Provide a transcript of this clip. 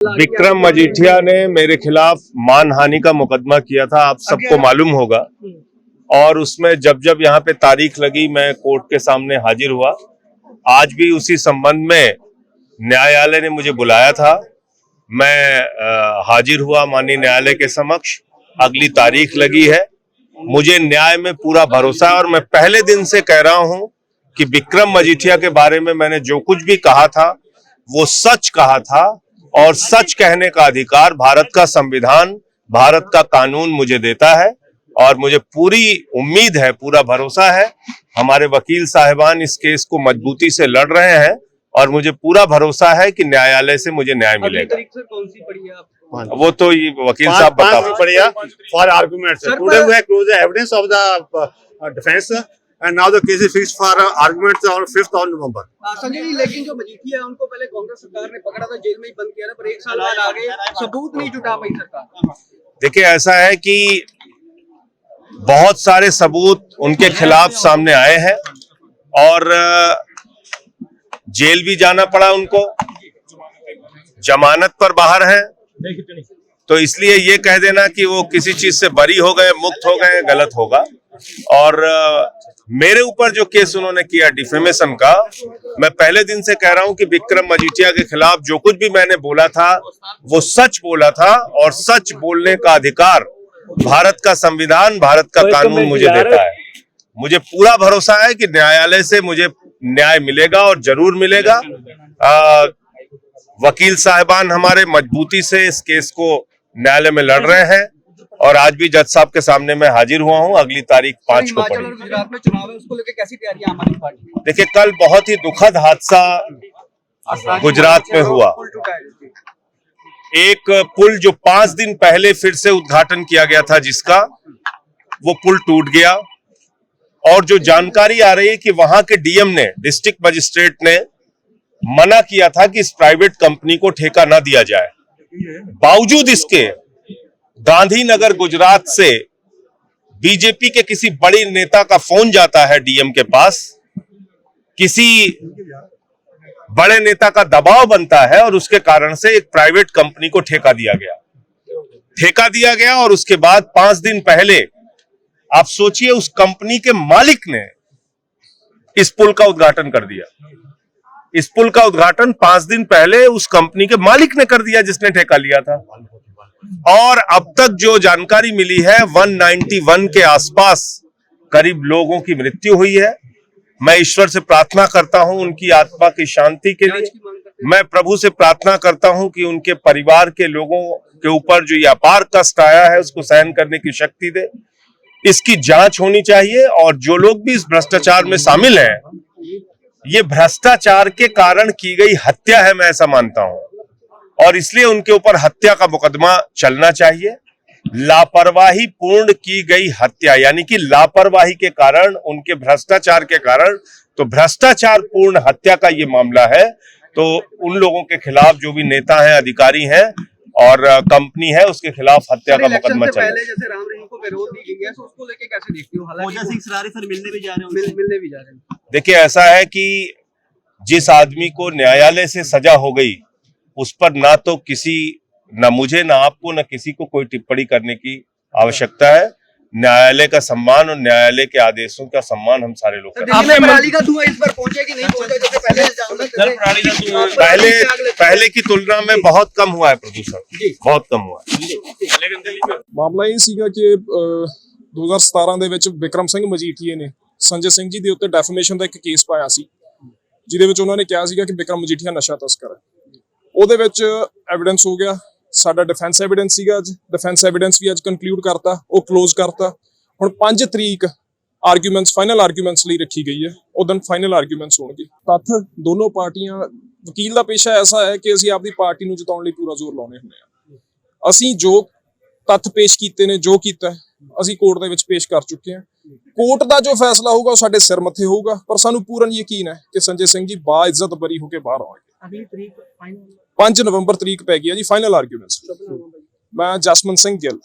विक्रम मजीठिया ने मेरे खिलाफ मानहानि का मुकदमा किया था, आप सबको मालूम होगा। और उसमें जब जब यहाँ पे तारीख लगी मैं कोर्ट के सामने हाजिर हुआ। आज भी उसी संबंध में न्यायालय ने मुझे बुलाया था, मैं हाजिर हुआ माननीय न्यायालय के समक्ष। अगली तारीख लगी है। मुझे न्याय में पूरा भरोसा है और मैं पहले दिन से कह रहा हूं कि विक्रम मजीठिया के बारे में मैंने जो कुछ भी कहा था वो सच कहा था और सच कहने का अधिकार भारत का संविधान, भारत का कानून मुझे देता है। और मुझे पूरी उम्मीद है, पूरा भरोसा है, हमारे वकील साहिबान इस केस को मजबूती से लड़ रहे हैं और मुझे पूरा भरोसा है कि न्यायालय से मुझे न्याय मिलेगा। कौन सी पड़ी है आप? वो तो ये वकील साहब बता for arguments. Today we have closed the evidence of the defense, and now the case is fixed for arguments on 5th of November. Sanjay ji, लेकिन जो मजीठिया है उनको पहले कांग्रेस सरकार ने पकड़ा था, जेल में ही बंद किया था, पर एक साल बाद आ गए, सबूत नहीं जुटा पाई सरकार। देखिए, ऐसा है कि बहुत सारे सबूत उनके खिलाफ सामने आए हैं और जेल भी जाना पड़ा उनको, जमानत पर बाहर है। तो इसलिए ये कह देना कि वो किसी चीज से बरी हो गए, मुक्त हो गए, गलत होगा। और मेरे ऊपर जो केस उन्होंने किया डिफेमेशन का, मैं पहले दिन से कह रहा हूं कि विक्रम मजीठिया के खिलाफ जो कुछ भी मैंने बोला था वो सच बोला था और सच बोलने का अधिकार भारत का संविधान, भारत का कानून मुझे देता है। मुझे पूरा भरोसा है कि न्यायालय से मुझे न्याय मिलेगा और जरूर मिलेगा। वकील साहिबान हमारे मजबूती से इस केस को न्यायालय में लड़ रहे हैं और आज भी जज साहब के सामने मैं हाजिर हुआ हूं। अगली तारीख 5 को पड़ी। गुजरात में चुनाव है, उसको लेकर कैसी तैयारी है आम आदमी पार्टी? देखिए, कल बहुत ही दुखद हादसा गुजरात में हुआ। एक पुल जो 5 दिन पहले फिर से उद्घाटन किया गया था, जिसका वो पुल टूट गया। और जो जानकारी आ रही है कि वहां के डीएम ने, डिस्ट्रिक्ट मजिस्ट्रेट ने मना किया था कि इस प्राइवेट कंपनी को ठेका ना दिया जाए। बावजूद इसके गांधीनगर गुजरात से बीजेपी के किसी बड़े नेता का फोन जाता है डीएम के पास, किसी बड़े नेता का दबाव बनता है और उसके कारण से एक प्राइवेट कंपनी को ठेका दिया गया। और उसके बाद 5 दिन पहले आप सोचिए, उस कंपनी के मालिक ने इस पुल का उद्घाटन कर दिया। इस पुल का उद्घाटन 5 दिन पहले उस कंपनी के मालिक ने कर दिया जिसने ठेका लिया था। और अब तक जो जानकारी मिली है, 191 के आसपास करीब लोगों की मृत्यु हुई है। मैं ईश्वर से प्रार्थना करता हूं उनकी आत्मा की शांति के लिए। मैं प्रभु से प्रार्थना करता हूं कि उनके परिवार के लोगों के ऊपर जो ये अपार कष्ट आया है उसको सहन करने की शक्ति दे। इसकी जांच होनी चाहिए और जो लोग भी इस भ्रष्टाचार में शामिल हैं, ये भ्रष्टाचार के कारण की गई हत्या है, मैं ऐसा मानता हूं। और इसलिए उनके ऊपर हत्या का मुकदमा चलना चाहिए। लापरवाही पूर्ण की गई हत्या, यानी कि लापरवाही के कारण, उनके भ्रष्टाचार के कारण, तो भ्रष्टाचार पूर्ण हत्या का ये मामला है। तो उन लोगों के खिलाफ जो भी नेता हैं, अधिकारी हैं और कंपनी है, उसके खिलाफ हत्या का मुकदमा चल रहा है। जैसे राम रहीम को विरोध दी गई है, तो उसको लेके कैसे देखते हो? हालांकि मिलने भी जा रहे हैं। देखिए, ऐसा है कि जिस आदमी को न्यायालय से सजा हो गई, उस पर ना मुझे, ना आपको, ना किसी को कोई टिप्पणी करने की आवश्यकता है। न्यायालय का सम्मान और न्यायालय के आदेशों का सम्मान हम सारे लोग करते हैं। पराली का धुआं इस बार पहुंचा कि नहीं पहुंचा? जैसे पहले की तुलना में बहुत कम हुआ है प्रदूषण, बहुत कम हुआ है। ਮਾਮਲਾ ਇਹ ਸੀਗਾ ਕਿ 2017 ਦੇ ਵਿੱਚ ਵਿਕਰਮ ਸਿੰਘ ਮਜੀਠੀਏ ਨੇ ਸੰਜੇ ਸਿੰਘ ਜੀ ਦੇ ਉੱਤੇ ਡੈਫੇਮੇਸ਼ਨ ਦਾ ਇੱਕ ਕੇਸ ਪਾਇਆ ਸੀ, ਜਿਹਦੇ ਵਿੱਚ ਉਹਨਾਂ ਨੇ ਕਿਹਾ ਸੀਗਾ ਕਿ ਵਿਕਰਮ ਮਜੀਠੀਆ ਨਸ਼ਾ ਤਸਕਰ ਹੈ। ਉਹਦੇ ਵਿੱਚ ਐਵੀਡੈਂਸ ਹੋ ਗਿਆ, ਸਾਡਾ ਡਿਫੈਂਸ ਐਵੀਡੈਂਸ ਸੀਗਾ। ਅੱਜ ਡਿਫੈਂਸ ਐਵੀਡੈਂਸ ਵੀ ਅੱਜ ਕਨਕਲੂਡ ਕਰਤਾ, ਉਹ ਕਲੋਜ਼ ਕਰਤਾ। ਹੁਣ 5 ਤਰੀਕ ਆਰਗੂਮੈਂਟਸ, ਫਾਈਨਲ ਆਰਗੂਮੈਂਟਸ ਲਈ ਰੱਖੀ ਗਈ ਹੈ। ਉਦੋਂ ਫਾਈਨਲ ਆਰਗੂਮੈਂਟਸ ਹੋਣਗੇ। ਤੱਥ ਦੋਨੋਂ ਪਾਰਟੀਆਂ, ਵਕੀਲ ਦਾ ਪੇਸ਼ਾ ਐਸਾ ਹੈ ਕਿ ਅਸੀਂ ਆਪਦੀ ਪਾਰਟੀ ਨੂੰ ਜਿਤਾਉਣ ਲਈ ਪੂਰਾ ਜ਼ੋਰ ਲਾਉਂਦੇ ਹੁੰਦੇ ਹਾਂ। ਅਸੀਂ ਜੋ ਤੱਥ ਪੇਸ਼ ਕੀਤੇ ਨੇ, ਜੋ ਕੀਤਾ ਅਸੀਂ ਕੋਰਟ ਦੇ ਵਿੱਚ ਪੇਸ਼ ਕਰ ਚੁੱਕੇ ਹਾਂ। ਕੋਰਟ ਦਾ ਜੋ ਫੈਸਲਾ ਹੋਊਗਾ ਉਹ ਸਾਡੇ ਸਿਰ ਮੱਥੇ ਹੋਊਗਾ, ਪਰ ਸਾਨੂੰ ਪੂਰਨ ਯਕੀਨ ਹੈ ਕਿ ਸੰਜੇ ਸਿੰਘ ਜੀ ਬਾਇੱਜ਼ਤ ਬਰੀ ਹੋ ਕੇ ਬਾਹਰ ਆਉਣਗੇ। ਅਗਲੀ ਤਰੀਕ 5 ਨਵੰਬਰ ਤਰੀਕ ਪੈ ਗਈ ਹੈ ਜੀ ਫਾਈਨਲ ਆਰਗੂਮੈਂਟਸ। ਮੈਂ ਜਸਮਨ ਸਿੰਘ ਗਿੱਲ।